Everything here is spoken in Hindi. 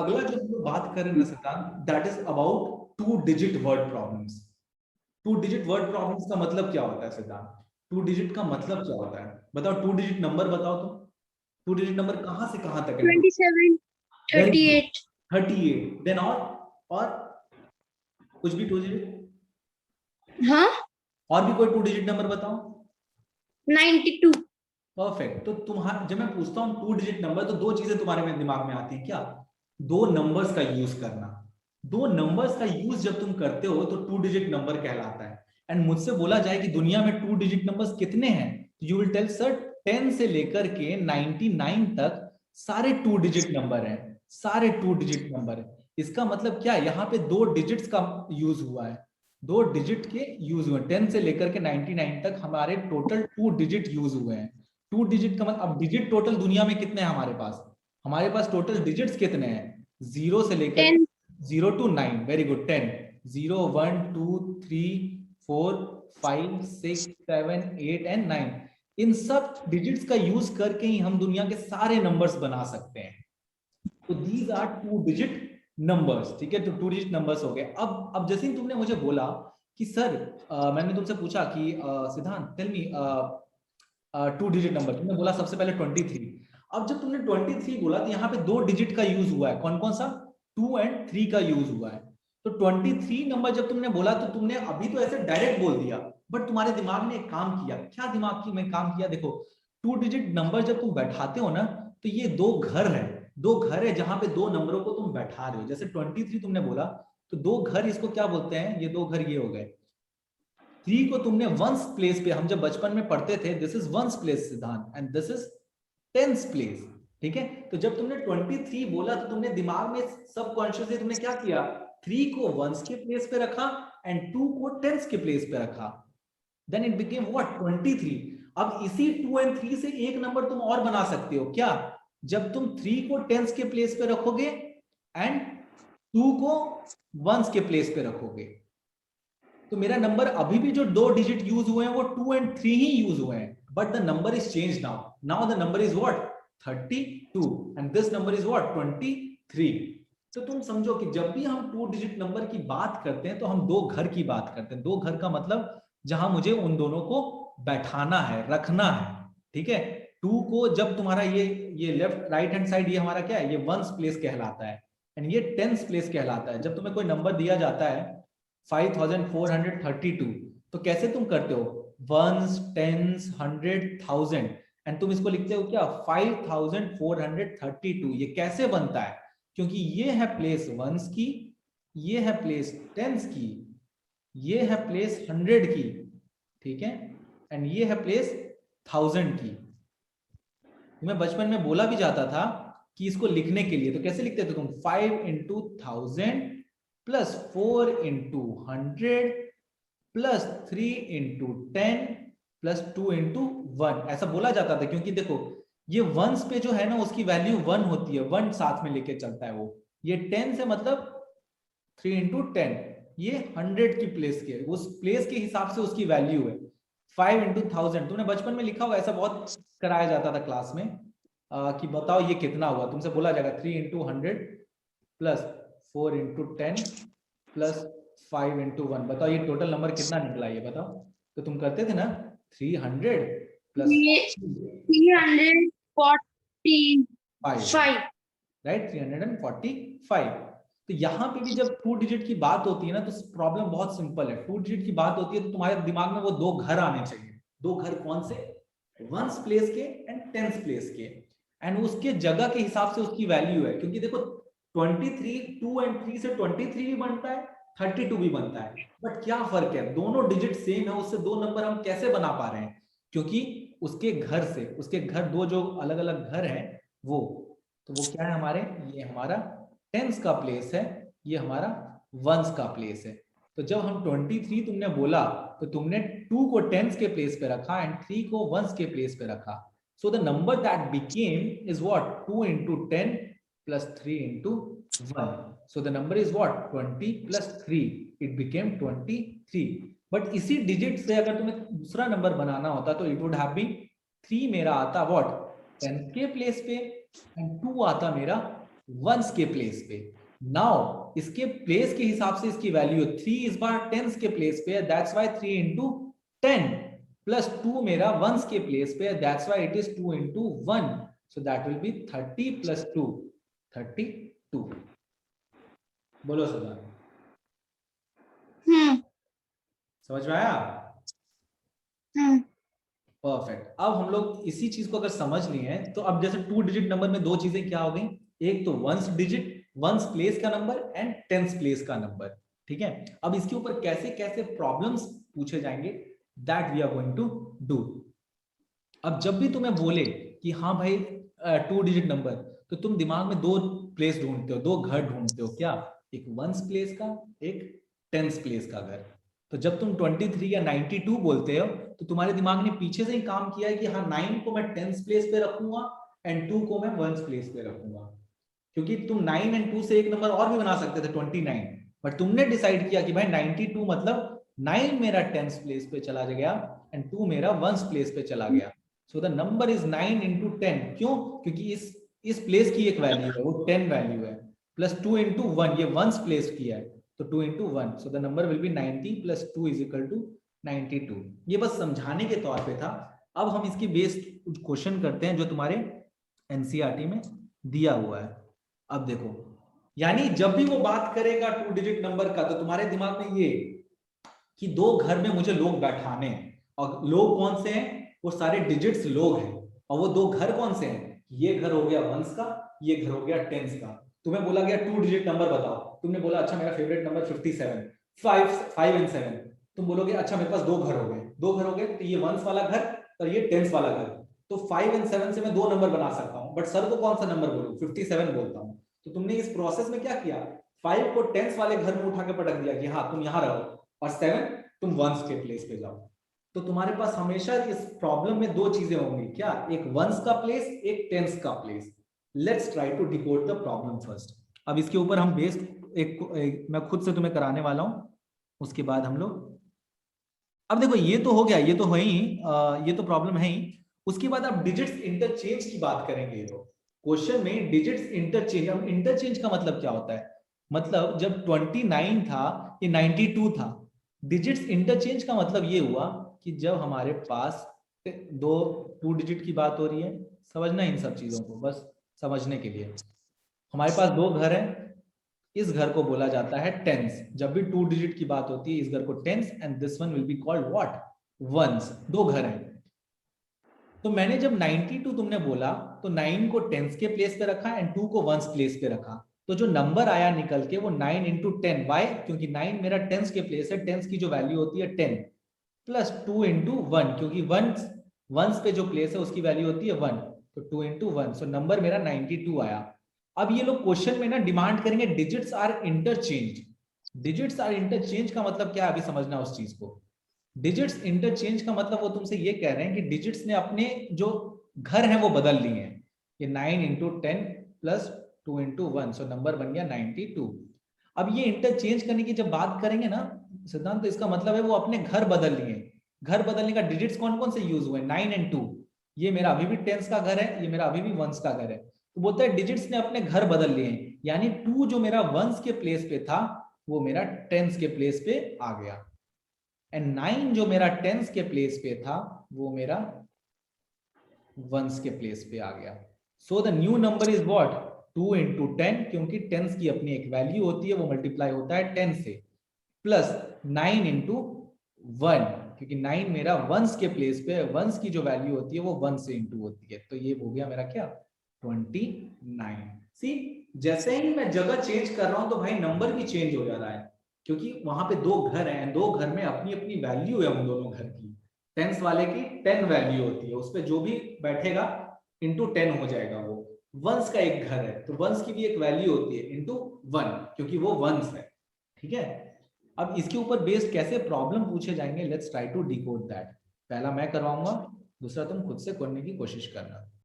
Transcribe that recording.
अगला जो हम लोग बात कर रहे हैं सिद्धांत, that is about 2 digit word problems. 2 digit word problems का मतलब क्या होता है सिद्धांत? 2 डिजिट का मतलब क्या होता है बताओ? 2 डिजिट नंबर बताओ तुम। 2 डिजिट नंबर कहां से कहां तक है? 27, 38। 38। देन और कुछ भी 2 डिजिट? हाँ, और भी कोई 2 डिजिट नंबर बताओ। 92। परफेक्ट। तो तुम्हारा जब मैं पूछता हूँ 2 डिजिट नंबर, तो 2 चीजें तुम्हारे में दिमाग में आती है क्या? 2 नंबर्स का यूज करना। 2 नंबर्स का यूज जब तुम करते हो तो 2 डिजिट नंबर कहलाता है। एंड मुझसे बोला जाए कि दुनिया में 2 डिजिट नंबर्स कितने हैं, यू विल टेल सर 10 से लेकर के 99 तक सारे 2 डिजिट नंबर हैं, सारे 2 डिजिट नंबर है। इसका मतलब क्या है? यहाँ पे 2 डिजिट्स का यूज हुआ है, 2 डिजिट के यूज हुए। 10 से लेकर के 99 तक हमारे टोटल 2 डिजिट यूज हुए हैं। 2 डिजिट का मतलब, अब डिजिट टोटल दुनिया में कितने हैं हमारे पास? हमारे पास टोटल डिजिट्स कितने हैं? 0 से लेकर 10। 0 to 9। Very good. 10, 0 1 2 3 4 5 6 7 8 एंड 9। इन सब डिजिट्स का यूज करके ही हम दुनिया के सारे नंबर्स बना सकते हैं। तो दीज आर 2 डिजिट नंबर्स। ठीक है, तो 2 डिजिट नंबर्स हो गए। अब जैसे ही तुमने मुझे बोला कि सर मैंने तुमसे पूछा कि सिद्धांत टेल मी 2 डिजिट नंबर, तुमने बोला सबसे पहले 23। अब जब तुमने 23 बोला तो यहाँ पे 2 डिजिट का यूज हुआ है। कौन कौन सा? 2 एंड 3 का यूज हुआ है। तो 23 नंबर जब तुमने बोला तो तुमने अभी तो ऐसे डायरेक्ट बोल दिया, बट तुम्हारे दिमाग ने एक काम किया। क्या दिमाग की में काम किया? देखो, 2 डिजिट नंबर जब तुम बैठाते हो ना, तो ये 2 घर है। 2 घर है जहां पे 2 नंबरों को तुम बैठा रहे हो। जैसे 23 तुमने बोला तो 2 घर, इसको क्या बोलते हैं? ये 2 घर ये हो गए। 3 को तुमने वंस प्लेस पे, हम जब बचपन में पढ़ते थे, दिस इज वंस प्लेस सिद्धांत and this is tens place. ठीक है, तो जब तुमने 23 बोला तो तुमने दिमाग में सबकॉन्शियसली तुमने क्या किया? 3 को वंस के प्लेस पे रखा एंड 2 को टेंस के प्लेस पे रखा। Then it became what? 23। अब इसी 2 एंड 3 से एक नंबर तुम और बना सकते हो। क्या? जब तुम 3 को टेंस के प्लेस पे रखोगे एंड 2 को वंस के प्लेस पे रखोगे, तो मेरा नंबर अभी भी जो 2 डिजिट यूज हुए हैं वो 2 एंड 3 ही यूज हुए हैं, but the number is change now. Now the number is what? 32 and this number is what? 23। तो तुम समझो कि जब भी हम 2 डिजिट नंबर की बात करते हैं तो हम 2 घर की बात करते हैं। 2 घर का मतलब जहां मुझे उन दोनों को बैठाना है, रखना है। ठीक है, 2 को जब तुम्हारा ये लेफ्ट राइट हैंड साइड, ये हमारा क्या है? ये वंस प्लेस कहलाता है एंड ये टेंस प्लेस कहलाता है। जब तुम्हें कोई नंबर दिया जाता है 5432, तो कैसे तुम करते हो? Ones, tens, hundred, thousand, and तुम इसको लिखते हो क्या? 5432। ये कैसे बनता है? क्योंकि ये है प्लेस वंस की, ये है प्लेस टेंस की, ये है प्लेस हंड्रेड की, ठीक है, एंड ये है प्लेस थाउजेंड की। तुम्हें बचपन में बोला भी जाता था कि इसको लिखने के लिए तो कैसे लिखते थे तुम? 5 into 1000 plus 4 into 100 plus 3 into 10 plus 2 into 1, ऐसा बोला जाता था। क्योंकि देखो, ये वंस पे जो है ना, उसकी वैल्यू 1 होती है, 1 साथ में लेके चलता है वो। ये 10 से मतलब 3 into 10, ये 100 की प्लेस के, उस प्लेस के हिसाब से उसकी वैल्यू है। 5 into 1000 तुमने बचपन में लिखा होगा, ऐसा बहुत कराया जाता था क्लास में कि बताओ ये कितना हुआ। तुमसे बोला जाएगा 3 into 100 plus 4 into 10 plus 5 into 1, बताओ ये टोटल नंबर कितना निकला? ये बताओ। तो तुम करते थे ना 300 प्लस 345, राइट? 345। तो यहाँ पे भी जब 2 डिजिट की बात होती है ना, तो प्रॉब्लम बहुत सिंपल है। 2 डिजिट की बात होती है तो तुम्हारे दिमाग में वो 2 घर आने चाहिए। 2 घर कौन से? वंस प्लेस के एंड टेंस प्लेस के, एंड उसके जगह के हिसाब से उसकी वैल्यू है। क्योंकि देखो 23, 2 एंड 3 से 23 भी बनता है, 32 भी बनता है, बट क्या फर्क है? दोनों डिजिट सेम है, उससे 2 नंबर हम कैसे बना पा रहे हैं? क्योंकि उसके घर से, उसके घर 2 जो अलग अलग घर हैं वो, तो वो क्या है हमारे? ये हमारा टेंस का प्लेस है, ये हमारा वंस का प्लेस है। तो जब हम 23 तुमने बोला तो तुमने 2 को टेंस के प्लेस पे रखा एंड 3 को वंस के प्लेस पे रखा। सो the number that became is what? 2 into 10 plus 3 into 1. So the number is what? 20 plus 3. It became 23. But इसी डिजिट से अगर तुम्हें दूसरा नंबर बनाना होता तो इट वुड हैव बीन 3 मेरा आता व्हाट? टेंस के प्लेस पे एंड 2 आता मेरा वंस के प्लेस पे। नाउ इसके प्लेस के हिसाब से इसकी वैल्यू 3 इस बार टेंस के प्लेस पे, दैट्स व्हाई 3 इंटू 10 प्लस 2 मेरा वंस के प्लेस पे, that's why it is 2 into 1, so that will be 30 plus 2 32। बोलो सदा, समझ में आया? परफेक्ट। अब हम लोग इसी चीज को अगर समझ लिए हैं तो अब जैसे 2 डिजिट नंबर में दो चीजें क्या हो गई, एक तो वंस डिजिट वंस प्लेस का नंबर एंड टेंस प्लेस का नंबर, ठीक है। अब इसके ऊपर कैसे कैसे प्रॉब्लम्स पूछे जाएंगे, that we are going to do. अब जब भी तुम्हें बोले कि हाँ भाई 2 डिजिट नंबर, तो तुम दिमाग में दो प्लेस ढूंढते हो, दो घर ढूंढते हो, क्या? एक वंस प्लेस का, एक टेंस प्लेस का घर। तो जब तुम 23 या 92 बोलते हो तो तुम्हारे दिमाग ने पीछे से ही काम किया है कि हाँ 9 को मैं टेंस प्लेस पे रखूंगा एंड 2 को मैं वंस प्लेस पे रखूंगा, क्योंकि तुम 9 एंड 2 से एक नंबर और भी बना सकते थे 29, बट तुमने डिसाइड किया कि भाई 92 मतलब 9 मेरा टेंस प्लेस पे चला गया एंड 2 मेरा वंस प्लेस पे चला गया। सो द नंबर इज 9 इंटू 10। क्यों? क्योंकि इस प्लेस की एक वैल्यू है, वो 10 वैल्यू है, प्लस 2 इंटू 1, ये वंस प्लेस किया है, तो 2 into 1, so the number will be 90 plus 2 is equal to 92। ये बस समझाने के तौर पे था। अब हम इसकी बेस्ड कुछ क्वेश्चन करते हैं जो तुम्हारे एनसीईआरटी में दिया हुआ है। अब देखो, यानी जब भी वो बात करेगा 2 डिजिट नंबर का, तो तुम्हारे दिमाग में ये कि दो घर में मुझे लोग बैठाने हैं, और लोग कौन से हैं? वो सारे डिजिट्स लोग हैं, और वो दो घर कौन से हैं? ये घर हो गया वंस का, ये घर हो गया टेंस का। तुम्हें बोला गया 2 डिजिट नंबर बताओ, तुमने बोला अच्छा मेरा फेवरेट नंबर 57, 5 एंड 7। तुम बोलोगे अच्छा मेरे पास दो घर हो गए, दो घर हो गए, तो ये वंस वाला घर और ये टेंस वाला घर, तो 5 एंड 7 से मैं दो नंबर बना सकता हूँ, बट सर को कौन सा नंबर बोलूं? 57 बोलता हूँ। तो तुमने इस प्रोसेस में क्या किया, 5 को टेंस वाले घर में उठा के पटक दिया कि हाँ तुम यहाँ रहो, और 7 तुम वंस के प्लेस पे जाओ। तो तुम्हारे पास हमेशा इस प्रॉब्लम में दो चीजें होंगी, क्या? एक वंस का प्लेस, एक टेंस का place. Let's try to decode the problem first. अब इसके ऊपर हम बेस्ड एक मैं खुद से तुम्हें कराने वाला हूं, उसके बाद हम लोग, अब देखो ये तो हो गया, ये तो है ही, ये तो प्रॉब्लम है ही। उसके बाद आप डिजिट्स इंटरचेंज की बात करेंगे। तो क्वेश्चन में डिजिट्स इंटरचेंज, अब इंटरचेंज का मतलब क्या होता है? मतलब जब 29 था, ये 92 था, डिजिट्स इंटरचेंज का मतलब ये हुआ कि जब हमारे पास दो 2 डिजिट की बात हो रही है, समझना इन सब चीजों को बस समझने के लिए। हमारे पास दो घर हैं, इस घर को बोला जाता है टेंस। जब भी 2 डिजिट की बात होती है, इस घर को tens, and this one will be called what? Ones. दो घर हैं। तो मैंने जब 92 तुमने बोला, तो 9 को टेंस के प्लेस पे रखा एंड 2 को वंस प्लेस पे रखा, तो जो नंबर आया निकल के वो 9 इंटू 10। वाई? क्योंकि 9 मेरा टेंस के प्लेस है, टेंस की जो वैल्यू होती है 10, प्लस 2 इंटू 1, क्योंकि वंस वंस पे जो प्लेस है उसकी वैल्यू होती है 1, तो 2 इंटू 1, सो नंबर मेरा 92 आया। अब ये लोग क्वेश्चन में ना डिमांड करेंगे digits are interchange. Digits are interchange का मतलब क्या है, अभी समझना उस चीज को। डिजिट्स इंटरचेंज का मतलब वो तुमसे ये कह रहे हैं कि डिजिट्स ने अपने जो घर हैं वो बदल लिए हैं। ये 9 into 10 plus 2 into 1, so number बन गया 92। अब ये इंटरचेंज करने की जब बात करेंगे ना सिद्धांत, तो इसका मतलब है वो अपने घर बदल लिए। घर बदलने का डिजिट्स कौन कौन से यूज हुए? 9 एंड 2। ये मेरा अभी भी टेंस का घर है, ये मेरा अभी भी वंस का घर है। तो बोलता है डिजिट्स ने अपने घर बदल लिए हैं, यानी 2 जो मेरा वंस के प्लेस पे था वो मेरा टेंस के प्लेस पे आ गया, एंड 9 जो मेरा टेंस के प्लेस पे था वो मेरा वंस के प्लेस पे आ गया। So the new number is what? 2 into 10, क्योंकि टेंस की अपनी एक वैल्यू होती है, वो मल्टीप्लाई होता है 10 से, प्लस 9 इंटू 1, क्योंकि 9 मेरा वंस के प्लेस पे, वंस की जो वैल्यू होती है वो 1 से इंटू होती है, तो ये हो गया मेरा क्या? 29। सी, जैसे ही मैं जगह चेंज कर रहा हूं तो भाई नंबर भी चेंज हो जा रहा है, क्योंकि वहां पे दो घर हैं, दो घर में अपनी अपनी वैल्यू है उन दोनों घर की। टेंस वाले की 10 वैल्यू होती है, उस पर जो भी बैठेगा इंटू 10 हो जाएगा वो। वंस का एक घर है तो वंस की भी एक वैल्यू होती है इंटू 1, क्योंकि वो वंस है। ठीक है, अब इसके ऊपर बेस्ड कैसे प्रॉब्लम पूछे जाएंगे, let's try to decode that. पहला मैं करवाऊंगा, दूसरा तुम खुद से करने की कोशिश करना।